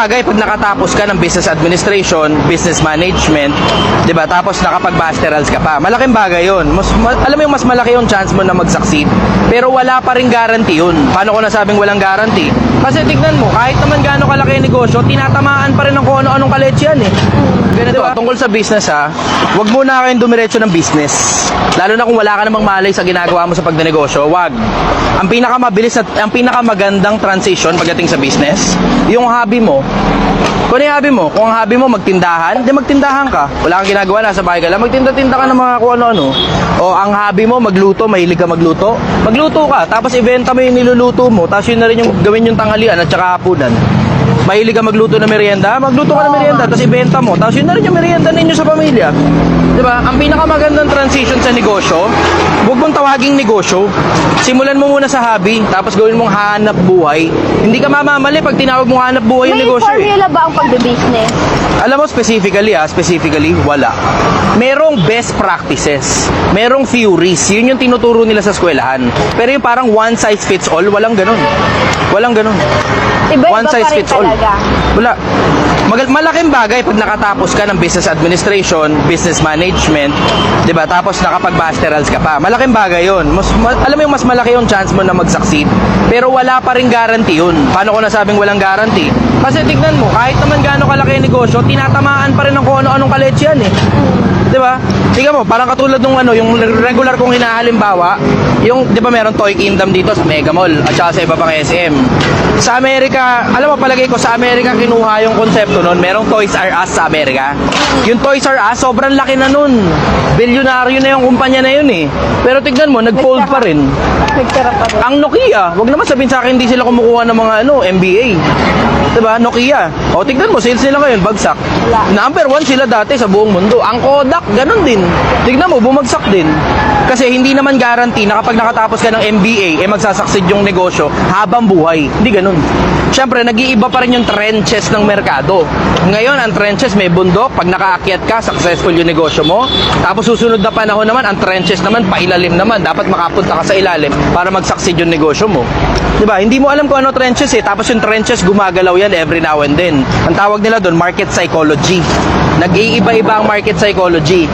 bagay pag nakatapos ka ng business administration, business management, 'di ba? Tapos nakapag-masterals ka pa. Malaking bagay 'yun. Alam mo yung mas malaki yung chance mo na mag-succeed. Pero wala pa ring guarantee 'yun. Paano ko nasabing walang guarantee? Kasi tignan mo, kahit naman gaano kalaki yung negosyo, tinatamaan pa rin ng kung ano-anong kaletse yan eh. Ganito, tungkol sa business wag muna kayong dumiretso ng business. Lalo na kung wala ka namang malay sa ginagawa mo sa pagnenegosyo, wag. Ang pinakamabilis at ang pinakamagandang transition pagdating sa business, yung hobby mo. Kung ano yung hobby mo? Kung ang hobby mo magtindahan, di magtindahan ka. Wala kang ginagawa, nasa bahay ka lang, magtinda-tinda ka ng mga kung ano-ano. O ang hobby mo, magluto, mahilig ka magluto. Magluto ka, tapos ibenta mo yung niluluto mo, tapos yun na rin yung gawin yung tanghalian at saka hapunan. Mahilig ka magluto ng merienda, magluto ka ng merienda, tapos ibenta mo, tapos yun na rin yung merienda ninyo sa pamilya. Diba? Ang pinakamagandang transition sa negosyo, huwag mong tawaging negosyo. Simulan mo muna sa hobby, tapos gawin mong hanap buhay. Hindi ka mamamali pag tinawag mong hanap buhay yung May negosyo. formula ba ang pagbe-business? Alam mo, specifically, wala. Merong best practices. Merong theories. Yun yung tinuturo nila sa eskwelahan. Pero yung parang one size fits all, walang ganun. Walang ganun. Iba-iba One size pa rin fits all. talaga. Wala. Malaking bagay pag nakatapos ka ng business administration, business management, 'di ba? Tapos nakapag-masterals ka pa. Malaking bagay 'yon. Alam mo yung mas malaki yung chance mo na mag-succeed. Pero wala pa ring guarantee 'yun. Paano ko nasabing walang guarantee? Kasi tignan mo, kahit naman gaano kalaki yung negosyo, tinatamaan pa rin ng kung ano-anong kaletse yan eh. 'Di ba? Tingnan mo, parang katulad nung yung regular kong hinahalimbawa, yung 'di ba meron Toy Kingdom dito sa Mega Mall at saka sa iba pang SM. Sa Amerika, alam mo, palagay ko sa Amerika kinuha yung konsepto nun. Merong Toys R Us sa Amerika. Yung Toys R Us, sobrang laki na nun. Bilyonaryo na yung kumpanya na yun eh. Pero tignan mo, nag-fold pa rin. Nagtira pa rin. Ang Nokia, wag naman sabihin sa akin hindi sila kumukuha ng mga MBA. Diba? Nokia. O tignan mo, sales nila ngayon, bagsak. Wala. Number 1 sila dati sa buong mundo. Ang Kodak, ganun din. Tignan mo, bumagsak din. Kasi hindi naman guarantee na kapag nakatapos ka ng MBA, magsasucceed yung negosyo habang buhay. Hindi ganun. Siyempre, nag-iiba pa rin yung trenches ng merkado. Ngayon, ang trenches may bundok. Pag nakaakyat ka, successful yung negosyo mo. Tapos susunod na panahon naman, ang trenches naman, pailalim naman. Dapat makapunta ka sa ilalim para mag-succeed yung negosyo mo. Diba? Hindi mo alam kung ano trenches eh. Tapos yung trenches, gumagalaw yan every now and then. Ang tawag nila doon, market psychology. Nag-iiba-iba ang market psychology.